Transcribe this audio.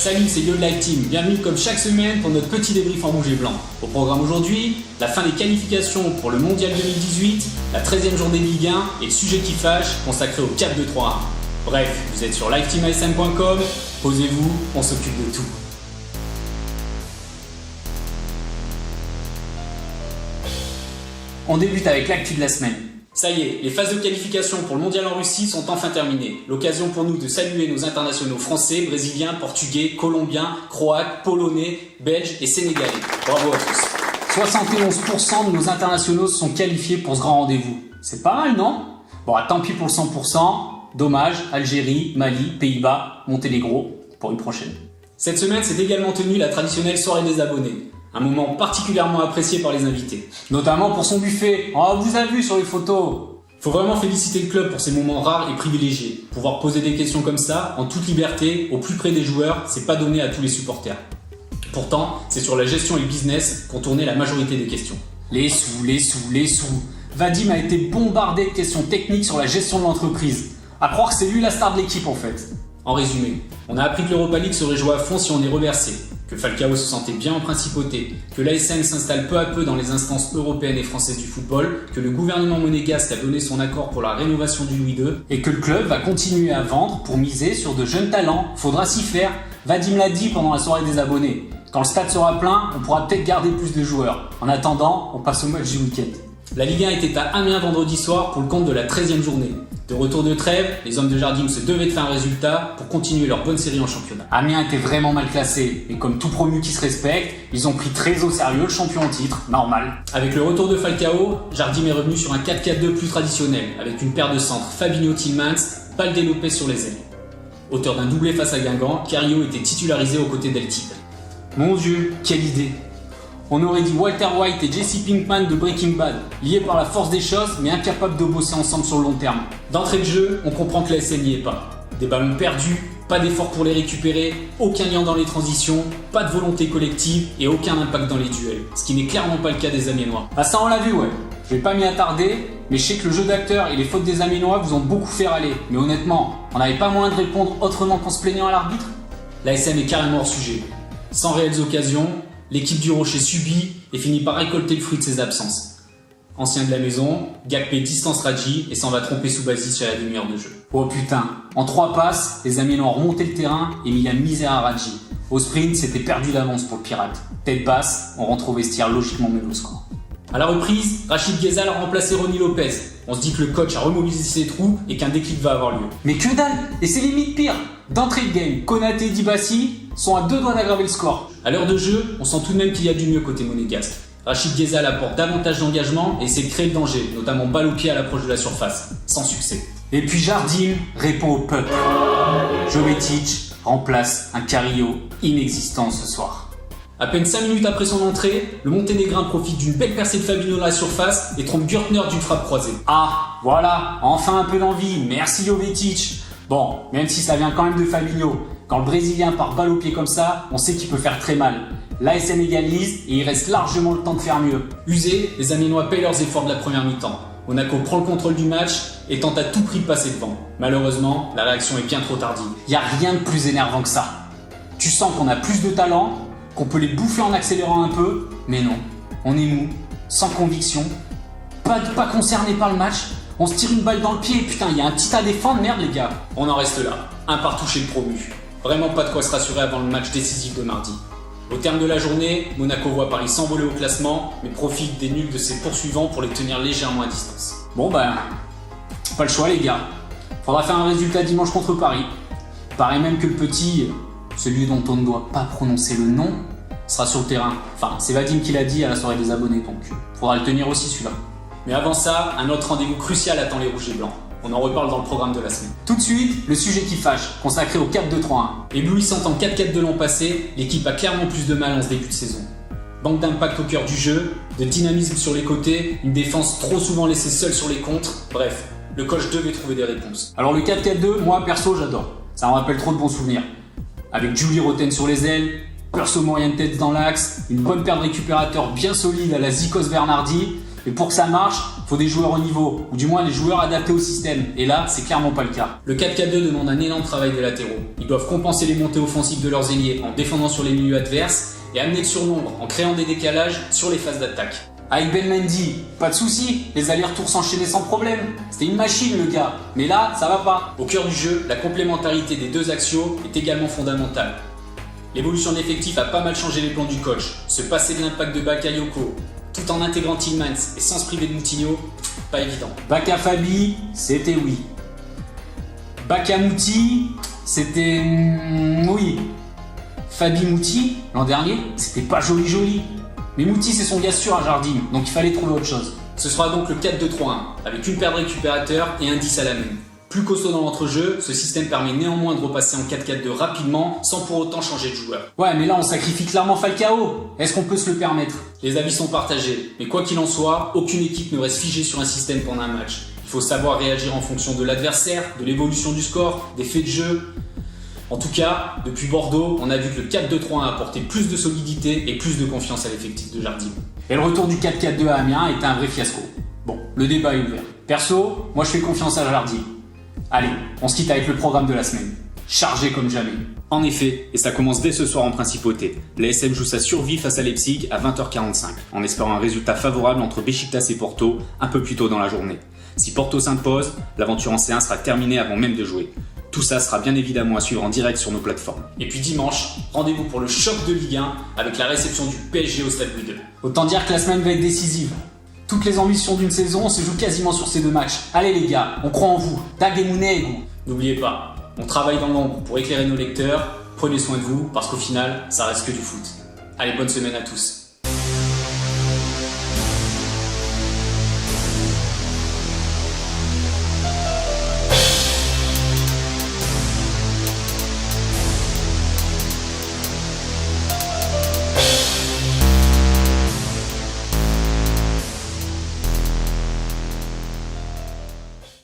Salut, c'est Yo de Live Team. Bienvenue comme chaque semaine pour notre petit débrief en rouge et blanc. Au programme aujourd'hui, la fin des qualifications pour le Mondial 2018, la 13e journée de Ligue 1 et le sujet qui fâche consacré au 4-2-3-1. Bref, vous êtes sur liveteamasm.com, posez-vous, on s'occupe de tout. On débute avec l'actu de la semaine. Ça y est, les phases de qualification pour le Mondial en Russie sont enfin terminées. L'occasion pour nous de saluer nos internationaux français, brésiliens, portugais, colombiens, croates, polonais, belges et sénégalais. Bravo à tous. 71% de nos internationaux se sont qualifiés pour ce grand rendez-vous. C'est pas mal, non? Bon, tant pis pour le 100%. Dommage, Algérie, Mali, Pays-Bas, Monténégro, pour une prochaine. Cette semaine s'est également tenue la traditionnelle soirée des abonnés. Un moment particulièrement apprécié par les invités. Notamment pour son buffet. Oh, on vous a vu sur les photos. Faut vraiment féliciter le club pour ces moments rares et privilégiés. Pouvoir poser des questions comme ça, en toute liberté, au plus près des joueurs, c'est pas donné à tous les supporters. Pourtant, c'est sur la gestion et le business qu'ont tourné la majorité des questions. Les sous. Vadim a été bombardé de questions techniques sur la gestion de l'entreprise. À croire que c'est lui la star de l'équipe en fait. En résumé, on a appris que l'Europa League serait jouée à fond si on est reversé, que Falcao se sentait bien en principauté, que l'ASM s'installe peu à peu dans les instances européennes et françaises du football, que le gouvernement monégasque a donné son accord pour la rénovation du Louis II, et que le club va continuer à vendre pour miser sur de jeunes talents. Faudra s'y faire. Vadim l'a dit pendant la soirée des abonnés. Quand le stade sera plein, on pourra peut-être garder plus de joueurs. En attendant, on passe au match du week-end. La Ligue 1 était à Amiens vendredi soir pour le compte de la 13e journée. De retour de trêve, les hommes de Jardim se devaient de faire un résultat pour continuer leur bonne série en championnat. Amiens était vraiment mal classé, et comme tout promu qui se respecte, ils ont pris très au sérieux le champion en titre, normal. Avec le retour de Falcao, Jardim est revenu sur un 4-4-2 plus traditionnel, avec une paire de centres Fabinho-Tillmans, Balde-Lopez sur les ailes. Auteur d'un doublé face à Guingamp, Carillo était titularisé aux côtés d'El Tib. Mon Dieu, quelle idée! On aurait dit Walter White et Jesse Pinkman de Breaking Bad, liés par la force des choses mais incapables de bosser ensemble sur le long terme. D'entrée de jeu, on comprend que la SN n'y est pas. Des ballons perdus, pas d'effort pour les récupérer, aucun lien dans les transitions, pas de volonté collective et aucun impact dans les duels. Ce qui n'est clairement pas le cas des Amiénois. Ah ça on l'a vu ouais, je vais pas m'y attarder, mais je sais que le jeu d'acteur et les fautes des Amiénois vous ont beaucoup fait râler. Mais honnêtement, on n'avait pas moyen de répondre autrement qu'en se plaignant à l'arbitre? La SM est carrément hors sujet. Sans réelles occasions, l'équipe du Rocher subit et finit par récolter le fruit de ses absences. Ancien de la maison, Gakpé distance Radji et s'en va tromper Subasic à la demi-heure de jeu. Oh putain, en 3 passes, les Amiénois ont remonté le terrain et mis la misère à Radji. Au sprint, c'était perdu d'avance pour le Pirate. Tête basse, on rentre au vestiaire logiquement même au score. À la reprise, Rachid Ghezal a remplacé Ronny Lopez. On se dit que le coach a remobilisé ses troupes et qu'un déclic va avoir lieu. Mais que dalle! Et c'est limite pire! D'entrée de game, Konaté et Dibassi sont à 2 doigts d'aggraver le score. À l'heure de jeu, on sent tout de même qu'il y a du mieux côté monégasque. Rachid Ghezal apporte davantage d'engagement et essaie de créer le danger, notamment balle au pied à l'approche de la surface. Sans succès. Et puis Jardim répond au peuple. Jovetic remplace un Carillo inexistant ce soir. À peine 5 minutes après son entrée, le Monténégrin profite d'une belle percée de Fabinho dans la surface et trompe Gürtner d'une frappe croisée. Ah, voilà, enfin un peu d'envie, merci Jovetic. Bon, même si ça vient quand même de Fabinho, quand le Brésilien part balle au pied comme ça, on sait qu'il peut faire très mal. L'ASM égalise et il reste largement le temps de faire mieux. Usés, les Amiénois payent leurs efforts de la première mi-temps. Monaco prend le contrôle du match et tente à tout prix de passer devant. Malheureusement, la réaction est bien trop tardive. Y a rien de plus énervant que ça. Tu sens qu'on a plus de talent, qu'on peut les bouffer en accélérant un peu, mais non, on est mou, sans conviction, pas concerné par le match, on se tire une balle dans le pied et putain, il y a un titre à défendre, merde les gars. On en reste là, un partout chez le promu. Vraiment pas de quoi se rassurer avant le match décisif de mardi. Au terme de la journée, Monaco voit Paris s'envoler au classement, mais profite des nuls de ses poursuivants pour les tenir légèrement à distance. Bon ben, pas le choix les gars. Faudra faire un résultat dimanche contre Paris. Paraît même que le petit, celui dont on ne doit pas prononcer le nom, sera sur le terrain. Enfin, c'est Vadim qui l'a dit à la soirée des abonnés, donc faudra le tenir aussi celui-là. Mais avant ça, un autre rendez-vous crucial attend les Rouges et Blancs. On en reparle dans le programme de la semaine. Tout de suite, le sujet qui fâche, consacré au 4-2-3-1. Éblouissante en 4-4 de l'an passé, l'équipe a clairement plus de mal en ce début de saison. Manque d'impact au cœur du jeu, de dynamisme sur les côtés, une défense trop souvent laissée seule sur les contres, bref, le coach devait trouver des réponses. Alors le 4-4-2, moi perso j'adore, ça me rappelle trop de bons souvenirs. Avec Julie Roten sur les ailes, Perso Morientes dans l'axe, une bonne paire de récupérateurs bien solide à la Zikos Bernardi, et pour que ça marche, faut des joueurs au niveau, ou du moins des joueurs adaptés au système, et là, c'est clairement pas le cas. Le 4-4-2 demande un énorme travail des latéraux. Ils doivent compenser les montées offensives de leurs ailiers en défendant sur les milieux adverses, et amener le surnombre en créant des décalages sur les phases d'attaque. Avec Ben Mendy, pas de soucis, les allers-retours s'enchaînaient sans problème. C'était une machine le gars, mais là, ça va pas. Au cœur du jeu, la complémentarité des deux axiaux est également fondamentale. L'évolution de l'effectif a pas mal changé les plans du coach. Se passer de l'impact de Bakayoko, tout en intégrant Tillmans et sans se priver de Moutinho, pas évident. Baka Fabi, c'était oui. Baka Mouti, c'était oui. Fabi Mouti, l'an dernier, c'était pas joli. Mais Mouti, c'est son gars sûr à Jardim, donc il fallait trouver autre chose. Ce sera donc le 4-2-3-1, avec une paire de récupérateurs et un 10 à la main. Plus costaud dans l'entrejeu, ce système permet néanmoins de repasser en 4-4-2 rapidement, sans pour autant changer de joueur. Ouais, mais là on sacrifie clairement Falcao. Est-ce qu'on peut se le permettre? Les avis sont partagés, mais quoi qu'il en soit, aucune équipe ne reste figée sur un système pendant un match. Il faut savoir réagir en fonction de l'adversaire, de l'évolution du score, des faits de jeu. En tout cas, depuis Bordeaux, on a vu que le 4-2-3-1 a apporté plus de solidité et plus de confiance à l'effectif de Jardim. Et le retour du 4-4-2 à Amiens était un vrai fiasco. Bon, le débat est ouvert. Perso, moi je fais confiance à Jardim. Allez, on se quitte avec le programme de la semaine. Chargé comme jamais. En effet, et ça commence dès ce soir en principauté, l'ASM joue sa survie face à Leipzig à 20h45, en espérant un résultat favorable entre Beşiktaş et Porto un peu plus tôt dans la journée. Si Porto s'impose, l'aventure en C1 sera terminée avant même de jouer. Tout ça sera bien évidemment à suivre en direct sur nos plateformes. Et puis dimanche, rendez-vous pour le choc de Ligue 1 avec la réception du PSG au Stade Louis II. Autant dire que la semaine va être décisive. Toutes les ambitions d'une saison se jouent quasiment sur ces deux matchs. Allez les gars, on croit en vous. Dagemunegu. N'oubliez pas, on travaille dans l'ombre pour éclairer nos lecteurs. Prenez soin de vous parce qu'au final, ça reste que du foot. Allez, bonne semaine à tous.